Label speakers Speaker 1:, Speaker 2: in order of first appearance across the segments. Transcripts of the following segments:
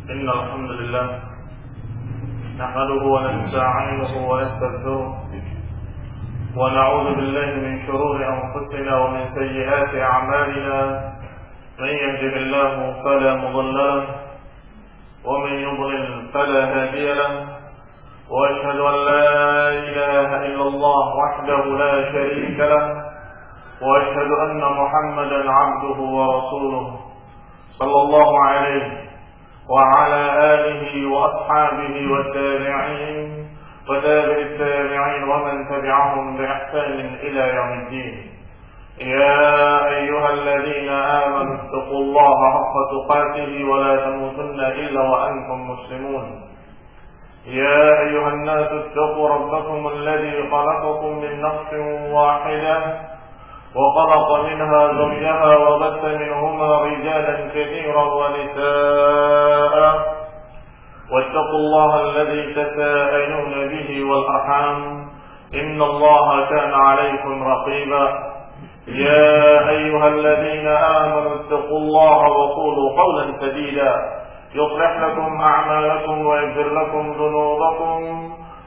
Speaker 1: إن الحمد لله نحمده ونستعينه ونستغفره ونعوذ بالله من شرور أنفسنا ومن سيئات أعمالنا من يهده الله فلا مضل له ومن يضلل فلا هادي له وأشهد أن لا إله إلا الله وحده لا شريك له وأشهد أن محمدا عبده ورسوله صلى الله عليه وعلى آله وأصحابه والتابعين وتابع التابعين ومن تبعهم بإحسان إلى يوم الدين. يا أيها الذين آمنوا اتقوا الله حق تقاته ولا تموتن إلا وأنتم مسلمون. يا أيها الناس اتقوا ربكم الذي خلقكم من نفس واحدة وخلق منها زوجها وبث منهما رجالا كثيرا ونساء واتقوا الله الذي تساءلون به والأرحام إن الله كان عليكم رقيبا. يا أيها الذين آمنوا اتقوا الله وقولوا قولا سديدا يصلح لكم أعمالكم ويغفر لكم ذنوبكم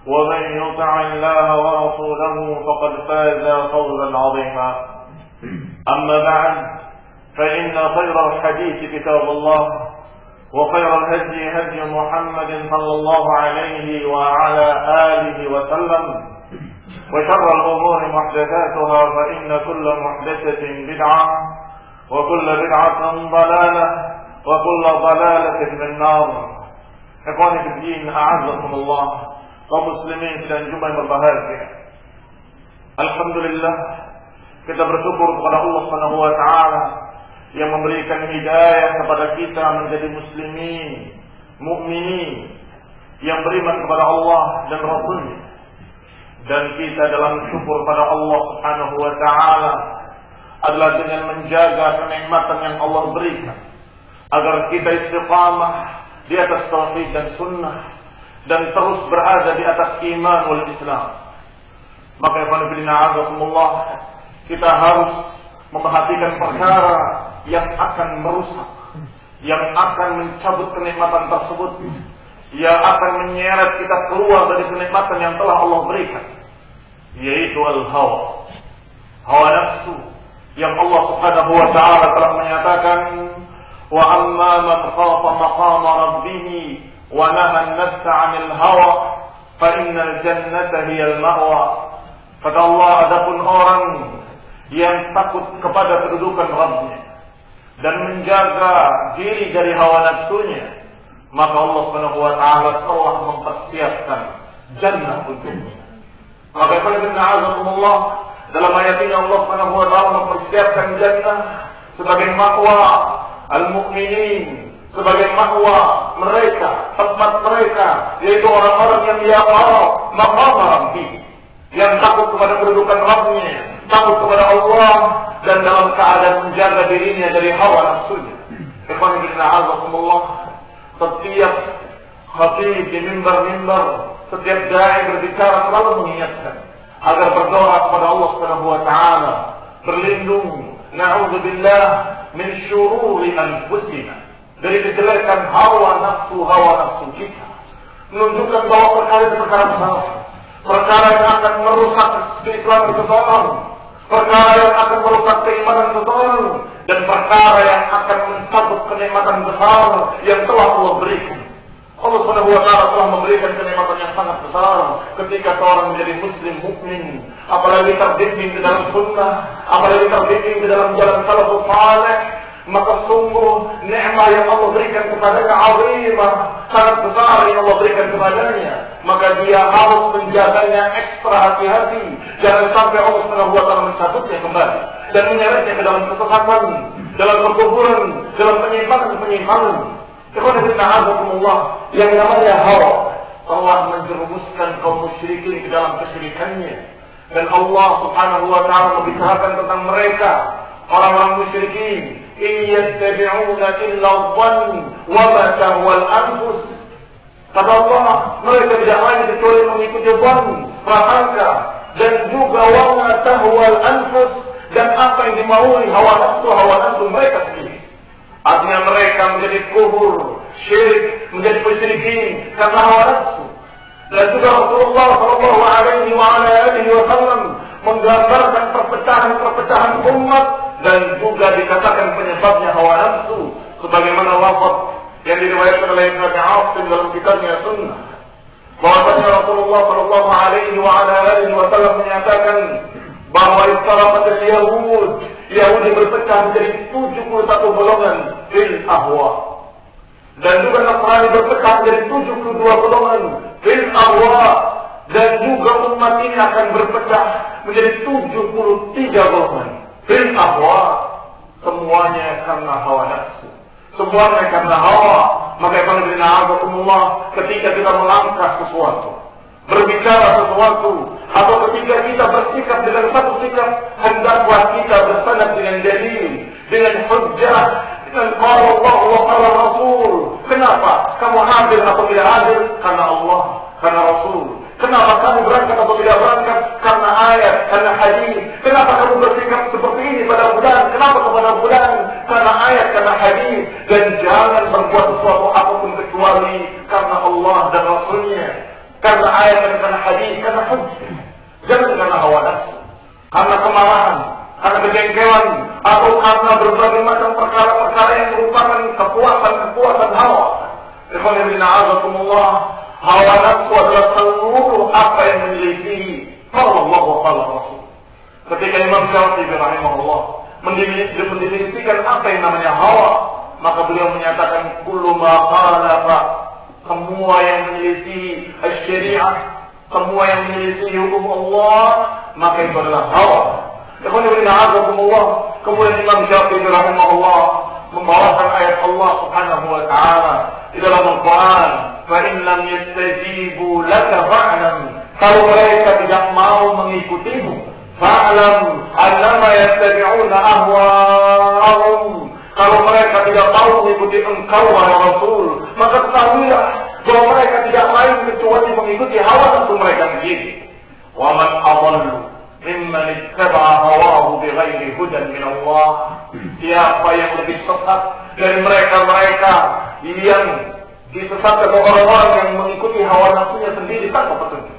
Speaker 1: ومن يطع الله ورسوله فقد فاز فوزا عظيما. أما بعد فإن خير الحديث كتاب الله وخير الهدي هدي محمد صلى الله عليه وعلى آله وسلم وشر الأمور محدثاتها فإن كل محدثة بدعة وكل بدعة ضلالة وكل ضلالة في النار. Ikhwani fi din, a'azzakumullah, kaum muslimin dan jemaah yang berbahagia. Alhamdulillah, kita bersyukur kepada Allah Subhanahu wa taala yang memberikan hidayah kepada kita menjadi muslimin, mukminin yang beriman kepada Allah dan Rasul-Nya. Dan kita dalam syukur pada Allah Subhanahu wa taala adalah dengan menjaga kenikmatan yang Allah berikan agar kita istiqamah di atas tauhid dan sunnah dan terus berada di atas iman wal Islam. Maka alhamdulillah kita harus memperhatikan perkara yang akan merusak, yang akan mencabut kenikmatan tersebut, yang akan menyeret kita keluar dari kenikmatan yang telah Allah berikan, yaitu al-hawa, hawa nafsu, yang Allah Subhanahu wa taala telah menyatakan, wa amma man khafa maqama rabbih wa nahaa an-nafsa 'anil hawa fa innal jannata hiyal ma'wa. Kata Allah, adapun orang yang takut kepada kedudukan Rabb-Nya dan menjaga diri dari hawa nafsunya, maka Allah Subhanahu wa taala telah mempersiapkan jannah untuknya. Maka Allah dalam ayat ini Allah Subhanahu wa taala mempersiapkan jannah sebagai ma'wa al-mu'minin, sebagai ma'wa mereka, tempat mereka, yaitu orang-orang yang yaqara maqam Rabbih, yang takut kepada kedudukan Rabb-Nya, takut kepada Allah dan dalam keadaan menjaga dirinya dari hawa nafsunya. Alhamdulillah, setiap khatib di mimbar-mimbar, setiap dai berbicara selalu mengingatkan agar berdoa kepada Allah Subhanahu wa taala, berlindung na'udzubillah min syururi anfusina, dari kejelekan hawa nafsu kita, menunjukkan bahwa perkara itu perkara besar, perkara yang akan merusak keislaman seseorang, perkara yang akan merusak keimanan seseorang, dan perkara yang akan mencabut kenikmatan besar yang telah Allah berikan. Allah Subhanahu wa taala telah memberikan kenikmatan yang sangat besar ketika seorang menjadi muslim mukmin, apalagi terbimbing di dalam sunnah, apalagi terbimbing di dalam jalan salafus saleh, maka sungguh nikmat yang Allah berikan kepadanya azimah, sangat besar yang Allah berikan kepadanya. Maka dia harus menjaganya ekstra hati-hati, jangan sampai Allah Subhanahu wa taala mencabutnya kembali dan menyeretnya ke dalam kesesatan, dalam kekufuran, dalam penyimpangan. Yang namanya hawa telah menjerumuskan kaum musyrikin ke dalam kesyirikannya, dan Allah Subhanahu wa taala membicarakan tentang mereka, orang-orang musyrikin, in yattabi'una illa dhann wa ma tahwal anfus. Kata Allah, mereka tidak lain kecuali mengikuti dhann, prasangka, dan juga wa ma tahwal anfus, dan apa yang dimaui hawa nafsu mereka sendiri. Artinya mereka menjadi kufur, syirik, menjadi musyrikin karena hawa nafsu. Dan juga Rasulullah sallallahu alaihi wasallam menggambarkan perpecahan umat dan juga dikatakan penyebabnya hawa nafsu sebagaimana lafaz yang diriwayatkan oleh Ibnu Asim dalam kitabnya Sunnah, bahwasanya Rasulullah sallallahu alaihi wasallam menyatakan bahwa iftaraqatul Yahudi berpecah menjadi 71 golongan fil ahwa, dan juga Nasrani berpecah menjadi 72 golongan fil ahwa, dan juga umat ini akan berpecah menjadi 73 golongan fil ahwa. Semuanya karena hawa nafsu, semuanya karena hawa. Maka ketika kita melangkah sesuatu, berbicara sesuatu, atau ketika kita bersikap dengan satu sikap, hendaklah kita bersanad dengan dalil, dengan hujjah, dengan qala Allah wa qala Rasul. Kenapa kamu hadir atau tidak hadir? Karena Allah, karena Rasul. Kenapa kamu berangkat atau tidak berangkat? Karena ayat, karena hadis. Kenapa kamu bersikap seperti ini pada bulan? Kenapa kepada bulan? Karena ayat, karena hadis. Dan jangan berbuat sesuatu apapun kecuali karena Allah dan Rasulnya, karena ayat dan karena hadis, karena hujjah. Jangan karena hawa nafsu, karena kemarahan, karena kejengkelan, atau karena berbagai macam perkara-perkara yang merupakan kepuasan hawa. Hawa nafsu adalah seluruh apa yang menyelisihi Allah wa Rasul. Ketika Imam Syafi'i rahimahullah mendefinisikan apa yang namanya hawa, maka beliau menyatakan kullu ma khalafa, semua yang menyelisihi syariat, semua yang menyelisihi hukum Allah, maka itu adalah hawa. Kemudian Imam Syafi'i rahimahullah membawakan ayat Allah Subhanahu wa taala di dalam Al-Qur'an, "Fa in lam yastajibu laka fa'lam." Kalau mereka tidak mau mengikutimu, fa'lam annama yattabi'una ahwa'ahum. Kalau mereka tidak mau mengikuti engkau wahai Rasul, maka ketahuilah bahwa mereka tidak lain kecuali mengikuti hawa nafsu mereka sendiri. Wa man adallu mimman ittaba'a hawahu bighairi hudan min Allah. Siapa yang lebih sesat dari mereka-mereka yang disesatkan orang-orang yang mengikuti hawa nafsunya sendiri tanpa petunjuk.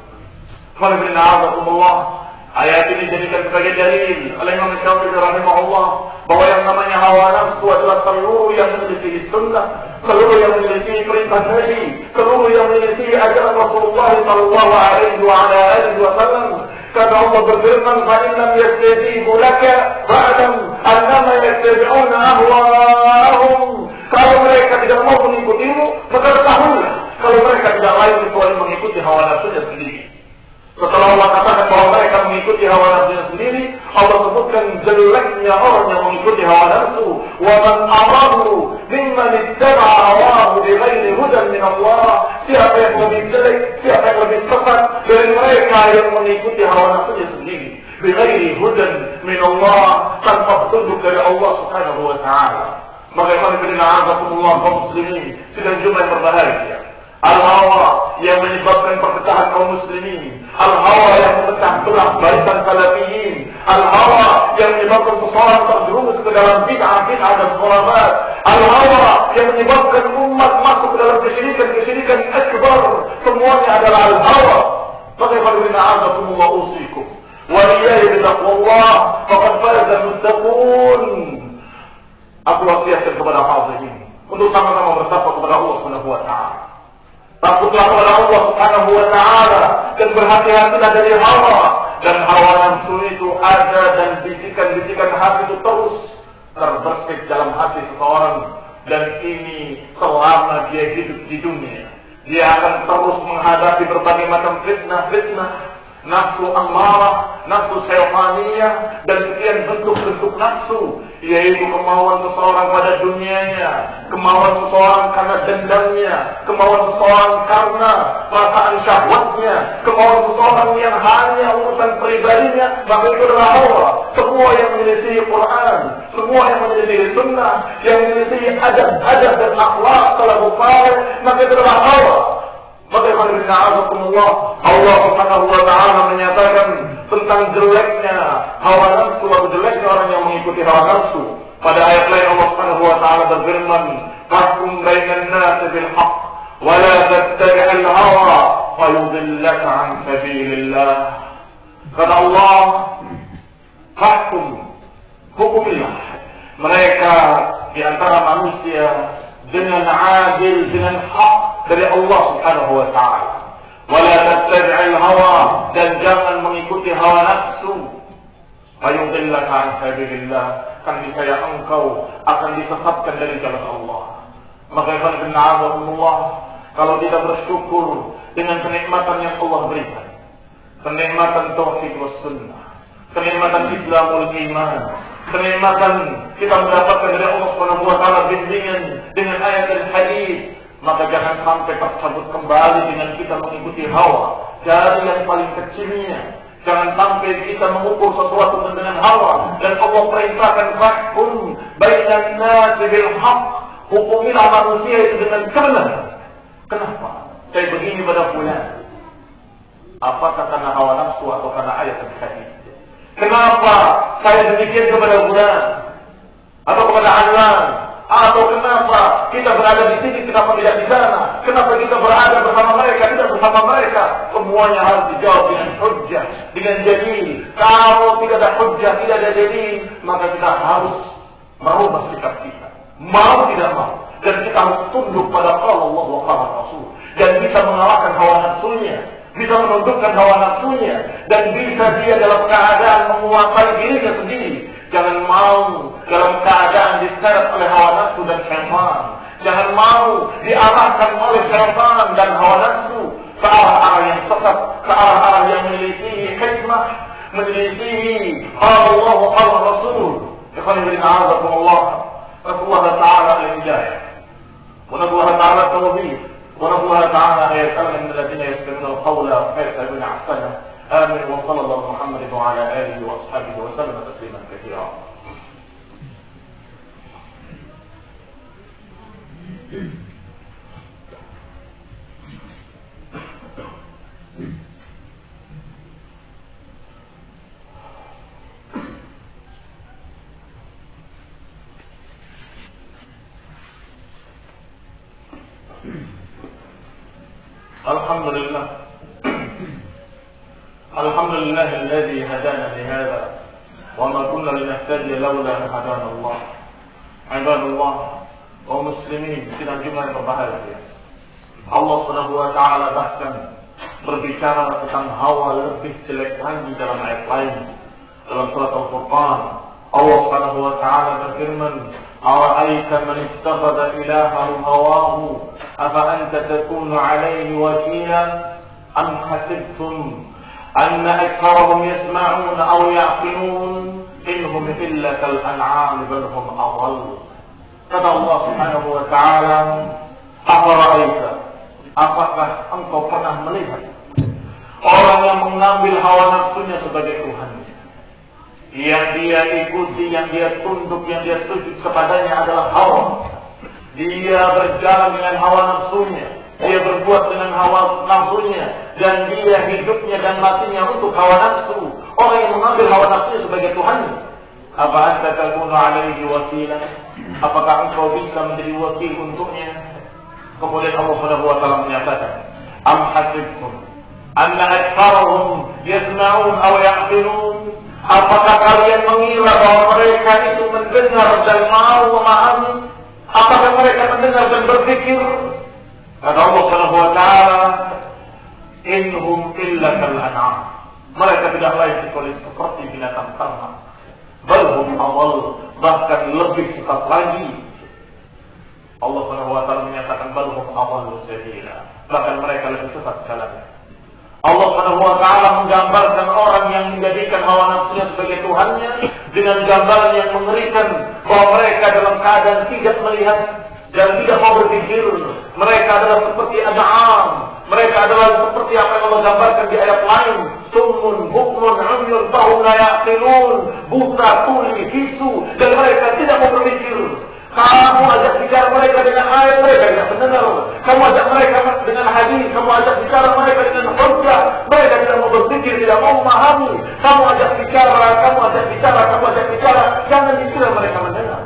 Speaker 1: Ayat ini dijadikan sebagai dalil oleh Imam Syafi'i rahimahullah bahwa yang namanya hawa nafsu adalah seluruh yang menyelisihi sunnah, seluruh yang menyelisihi perintah Nabi, seluruh yang menyelisihi ajaran Rasulullah sallallahu alaihi wasallam. Karena Allah berfirman, "Fa in lam yastajibu laka fa'lam annama yattabi'una ahwa'ahum." Kalau mereka tidak mau mengikutimu, maka ketahuilah kalau mereka tidak lain kecuali mengikuti hawa nafsunya sendiri. Setelah Allah katakan bahwa mereka mengikuti hawa nafsunya sendiri, Allah sebutkan jeleknya orang yang mengikuti hawa nafsu. Wa man adallu mimman ittaba'a hawahu bighairi hudan min Allah. Siapa yang lebih jelek, siapa yang lebih sesat dari mereka yang mengikuti hawa nafsunya sendiri, bighairi hudan min Allah, tanpa petunjuk dari Allah Subhanahu wa taala. Bagaimana kita na'azakumullah kaum muslimin sedang jumlah yang berbahagia. Al-hawa yang menyebabkan perpecahan kaum muslimin, al-hawa yang memecah belah barisan salafiyin, al-hawa yang menyebabkan seseorang terjerumus ke dalam bid'ah dan khurafat, al-hawa yang menyebabkan umat masuk ke dalam kesyirikan akbar. Semuanya adalah al-hawa. Bagaimana na'azakumullah usikum wa iyaya bitaqwallah faqad faza muttaqun. Aku wasiatkan kepada hadirin untuk sama-sama bertakwa kepada Allah Subhanahu wa taala. Takutlah kepada Allah Subhanahu wa taala dan berhati-hatilah dari hawa. Dan hawa nafsu itu ada dan bisikan-bisikan hati itu terus terbersit dalam hati seseorang, dan ini selama dia hidup di dunia. Dia akan terus menghadapi berbagai macam fitnah, nafsu amarah, nafsu syaitaniyah, dan sekian bentuk-bentuk nafsu, yaitu kemauan seseorang pada dunianya, kemauan seseorang karena dendamnya, kemauan seseorang karena perasaan syahwatnya, kemauan seseorang yang hanya urusan pribadinya. Maka itu adalah hawa. Semua yang menyelisihi Quran, semua yang menyelisihi sunnah, yang menyelisihi adab dan akhlak salafus saleh, maka itu adalah hawa. Bagaimana Allah Subhanahu wa taala menyatakan tentang jeleknya hawa nafsu atau jeleknya orang yang mengikuti hawa nafsu. Pada ayat lain Allah Subhanahu wa taala berfirman, "Fahkum bainan nasi bil haqq ولا تتبع الهوى فيضلك عن سبيل الله. Kata Allah, hukumilah mereka di antara manusia dengan adil, dengan hak dari Allah Subhanahu wa taala. Wala tattabi'il hawa, dan jangan mengikuti hawa nafsu. Fayudillaka an sabilillah, kan niscaya engkau akan disesatkan dari jalan Allah. Maka Allah, kalau kita bersyukur dengan kenikmatan yang Allah berikan, kenikmatan tauhid was sunnah, kenikmatan Islamul iman, kenikmatan kita mendapatkan dari Allah Subhanahu wa taala bimbingan dengan ayat dan hadis, maka jangan sampai tercabut kembali dengan kita mengikuti hawa dari yang paling kecilnya. Jangan sampai kita mengukur sesuatu dengan hawa, dan Allah perintahkan fahkum bainan nasi bil haqq, hukumilah manusia itu dengan kebenaran. Kenapa saya begini pada fulan? Apakah karena hawa nafsu atau karena ayat dan hadis? Kenapa saya demikian kepada fulan atau kepada Allah? Atau kenapa kita berada di sini, kenapa tidak di sana? Kenapa kita berada bersama mereka, tidak bersama mereka? Semuanya harus dijawab dengan hujjah, dengan dalil. Kalau tidak ada hujjah, tidak ada dalil, maka kita harus merubah sikap kita, mau tidak mau. Dan kita harus tunduk pada qala Allah wa qala Rasul, dan bisa mengalahkan hawa nafsunya, bisa menundukkan hawa nafsunya, dan bisa dia dalam keadaan menguasai dirinya sendiri. Jangan mau dalam keadaan diseret oleh hawa nafsu dan syaitan. Jangan mau diarahkan oleh syaitan dan hawa nafsu ke arah-arah yang sesat, ke arah-arah yang menyelisihi hikmah, menyelisihi Allah wa qala Rasul. Ikhwan fillah, a'azakumullah. Rasulullah Ta'ala al-hidayah, wa nasallahu ta'ala at-tawfiq, wa nasallahu ta'ala an yaj'alana min alladhina yastami'una al-qawla fayattabi'una ahsana. آمين. وصلى الله محمد وعلى آله وأصحابه وسلم تسليما كثيرا. الحمد لله الحمد لله الذي هدانا لهذا وما كنا لنهتدي لولا أن هدانا الله. عباد الله ومسلمين sidang Jumat yang berbahagia, Allah Subhanahu wa taala bahkan berbicara tentang hawa lebih jelek lagi dalam ayat lain. Dalam surat Al-Furqan, Allah Subhanahu wa taala berfirman, "Ara'aita man ittakhadha ilahahu hawahu afa anta takunu 'alaihi wakilan am hasibtum anna aktharahum yasma'una aw ya'qilun inhum illa kal an'am bal hum adall." Kata Allah Subhanahu wa taala, "Afara'aita, apakah engkau pernah melihat orang yang mengambil hawa nafsunya sebagai Tuhannya, yang dia ikuti, yang dia tunduk, yang dia sujud kepadanya adalah hawa. Dia berjalan dengan hawa nafsunya, dia berbuat dengan hawa nafsunya, dan dia hidupnya dan matinya untuk hawa nafsu. Orang yang mengambil hawa nafsunya sebagai Tuhannya. Apa anta takunu 'alaihi wakilan? Apakah engkau bisa menjadi wakil untuknya?" Kemudian Allah Subhanahu wa taala menyatakan, "Am hasibtum anna aktharahum yasma'un aw ya'qilun?" Apakah kalian mengira bahwa mereka itu mendengar dan mau memahami? Apakah mereka mendengar dan berpikir? Kata Allah Subhanahu wa taala, "Innahum illa kal an'am." Mereka tidak lain kecuali seperti binatang ternak. Bal hum adall, bahkan lebih sesat lagi. Allah Subhanahu wa taala menyatakan bal hum adall sabila, bahkan mereka lebih sesat jalannya. Allah Subhanahu wa taala menggambarkan orang yang menjadikan hawa nafsunya sebagai Tuhannya dengan gambaran yang mengerikan, bahwa mereka dalam keadaan tidak melihat dan tidak mau berpikir. Mereka adalah seperti an'am. Mereka adalah seperti apa yang Allah gambarkan di ayat lain, summun bukmun umyun fahum la ya'qilun, buta, tuli, bisu, dan mereka tidak mau berpikir. Kamu ajak bicara mereka dengan ayat, mereka tidak mendengar. Kamu ajak mereka dengan hadis, kamu ajak bicara mereka dengan hujjah, mereka tidak mau berpikir, tidak mau memahami. Kamu ajak bicara, kamu ajak bicara, jangan dikira mereka mendengar.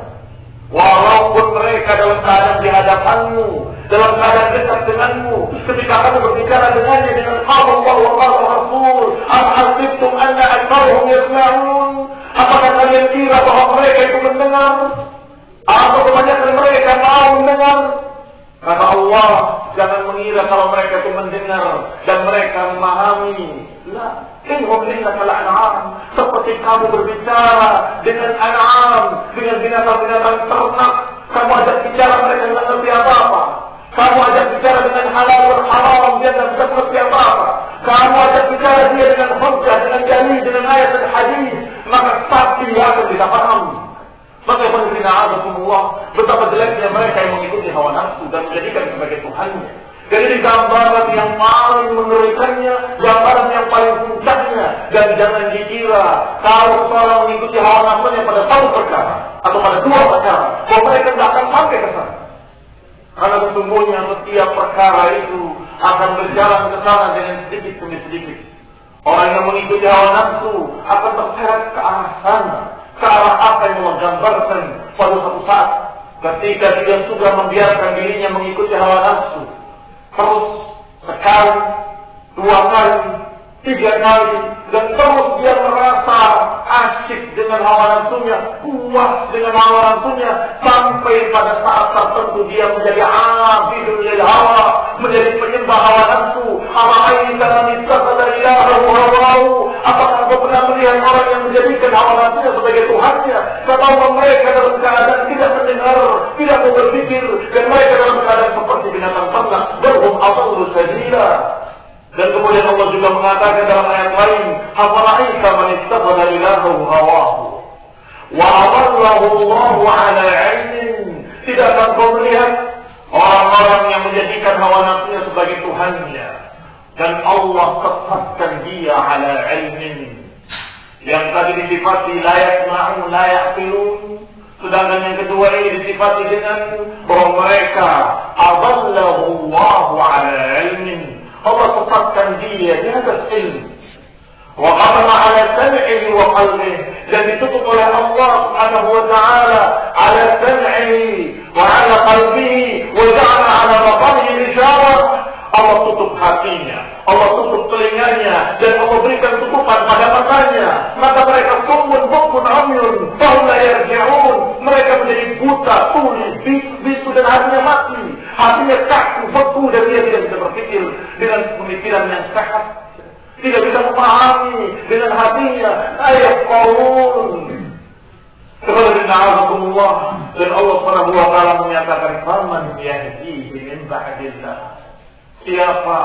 Speaker 1: Walaupun mereka dalam keadaan di hadapanmu dalam keadaan dekat denganmu, ketika kamu berbicara dengannya dengan Allah wa Rasul, am hasibtum anna aktsarahum yasma'un? Apakah kalian kira bahwa mereka itu mendengar? Atau kebanyakan mereka mau mendengar? Kata Allah, jangan mengira kalau mereka itu mendengar dan mereka memahami. La, inhum illa kal'an'am. Seperti kamu berbicara dengan an'am, dengan binatang-binatang ternak. Kamu ajak bicara mereka tidak ngerti apa-apa. Kamu ajak bicara dengan halal dan haram, dia tidak bisa mengerti apa-apa. Kamu ajak bicara dia dengan hujjah, dengan dalil, dengan ayat dan hadis, maka sapi akan bisa paham. Maka Allah, betapa jeleknya mereka yang mengikuti hawa nafsu dan menjadikan sebagai Tuhannya. Jadi gambaran yang paling mengerikannya, gambaran yang paling puncaknya. Dan jangan dikira kalau seorang mengikuti hawa nafsunya pada satu perkara atau pada dua perkara, bahwa mereka tidak akan sampai ke sana. Karena sesungguhnya setiap perkara itu akan berjalan ke sana dengan sedikit demi sedikit. Orang yang mengikuti hawa nafsu akan terseret ke arah sana, ke arah apa yang Allah gambarkan pada suatu saat. Ketika dia sudah membiarkan dirinya mengikuti hawa nafsu, terus sekali, dua kali, tiga kali, dan terus dia merasa asyik dengan hawa nafsunya, puas dengan hawa nafsunya, sampai pada saat tertentu dia menjadi abidul lil hawa, menjadi penyembah hawa nafsu. Ara'aita man ittakhadha ilahahu hawahu? Apakah kau pernah melihat orang yang menjadikan hawa nafsunya sebagai Tuhannya? Kata mereka dalam keadaan tidak mendengar, tidak mau berpikir, dan mereka dalam keadaan seperti binatang ternak, berhum adallu sabila. Dan kemudian Allah juga mengatakan dalam ayat lain, afara'aita man ittakhadha ilahahu hawahu wa adallahu Allahu 'ala 'ilmin? Tidakkah kau melihat orang-orang yang menjadikan hawa nafsunya sebagai Tuhannya dan Allah sesatkan dia 'ala 'ilmin? Yang tadi disifati la yasma'un la ya'qilun, sedangkan yang kedua ini disifati dengan bahwa mereka adallahu Allahu 'ala 'ilmin. Allah sesatkan dia di atas ilmu. Wa qadama 'ala sam'ihi wa qalbihi, dan ditutup oleh Allah Subhanahu wa ta'ala 'ala sam'ihi wa 'ala qalbihi wa ja'ala 'ala batnihi ghishawah. Allah tutup hatinya, Allah tutup telinganya, dan Allah berikan tutupan pada matanya. Maka mereka summun bukmun umyun fahum la yarji'un. Mereka menjadi buta, tuli, bisu, dan hatinya mati. Hatinya kaku, beku, dan dia tidak bisa berpikir dengan pemikiran yang sehat, tidak bisa memahami dengan hatinya. Ayat qaulun. Dan Allah Subhanahu wa ta'ala menyatakan, faman yahdihi min ba'dillah? Siapa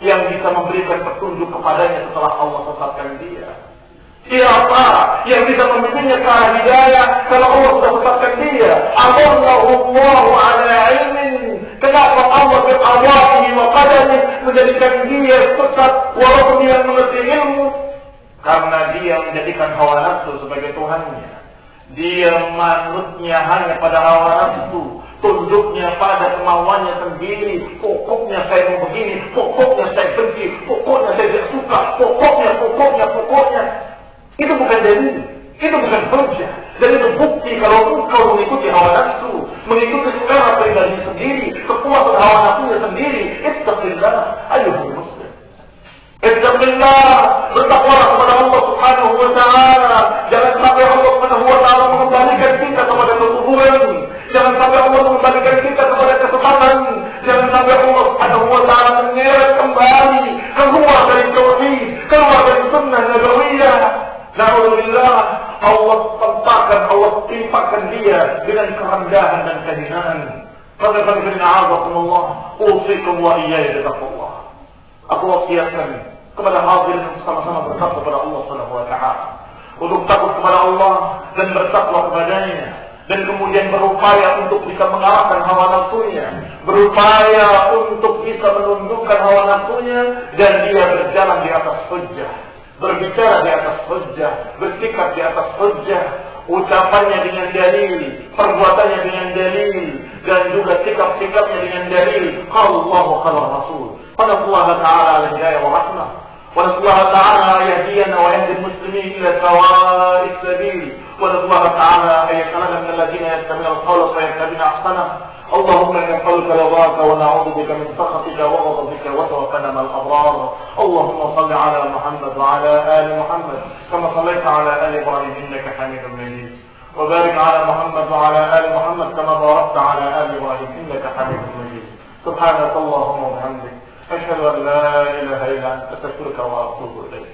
Speaker 1: yang bisa memberikan petunjuk kepadanya setelah Allah sesatkan dia? Siapa yang bisa membimbingnya ke arah hidayah kalau Allah sudah sesatkan dia? Allahu 'ala 'ilmin. Kenapa Allah biqada'ihi wa qadarihi menjadikan dia sesat walaupun dia mengerti ilmu? Karena dia menjadikan hawa nafsu sebagai Tuhannya. Dia manutnya hanya pada hawa nafsu, tunduknya pada kemauannya sendiri. Pokoknya saya mau begini, pokoknya saya benci, pokoknya saya tidak suka, pokoknya. Itu bukan dalil, itu bukan hujjah. Dan itu bukti kalau engkau mengikuti hawa nafsu, mengikuti selera pribadi sendiri, kepuasan hawa nafsunya sendiri. Ittaqillah ayyuhal muslim. Ittaqillah, bertakwalah kepada Allah Subhanahu wa ta'ala. Jangan sampai Allah Subhanahu wa ta'ala mengembalikan kita kepada ketubuhan. Jangan sampai Allah mengembalikan kita kepada kesesatan. Jangan sampai Allah Subhanahu wa ta'ala menyeret kembali keluar dari tauhid, keluar dari sunnah nabawiyah. Na'udzubillah, Allah timpakan dia dengan kerendahan dan kehinaan. Usikum wa iyaya bitaqwallah. Aku wasiatkan kepada hadirin sama-sama bertakwa kepada Allah Subhanahu wa ta'ala, untuk takut kepada Allah dan bertakwa kepadanya, dan kemudian berupaya untuk bisa mengalahkan hawa nafsunya, berupaya untuk bisa menundukkan hawa nafsunya, dan dia berjalan di atas hujjah, berbicara di atas hujjah, bersikap di atas hujjah, ucapannya dengan dalil, perbuatannya dengan dalil, dan juga sikap-sikapnya dengan dalil. Allah wa qala Rasul. Qala ta'ala al-hidayah wa rahmah. ونسأل الله تعالى أن يهدينا ويهدي المسلمين إلى سواء السبيل. ونسأل الله تعالى أن يجعلنا من الذين يستمعون القول فيتبعون أحسنه. اللهم إنا نسألك رضاك ونعوذ بك من سخطك وغضبك وتوفنا مع الأبرار. اللهم صل على محمد وعلى آل محمد كما صليت على آل إبراهيم إنك حميد مجيد، وبارك على محمد وعلى آل محمد كما باركت على آل إبراهيم إنك حميد مجيد. سبحانك اللهم وبحمدك، أشهد أن لا إله إلا أنت، أستغفرك وأتوب إليك.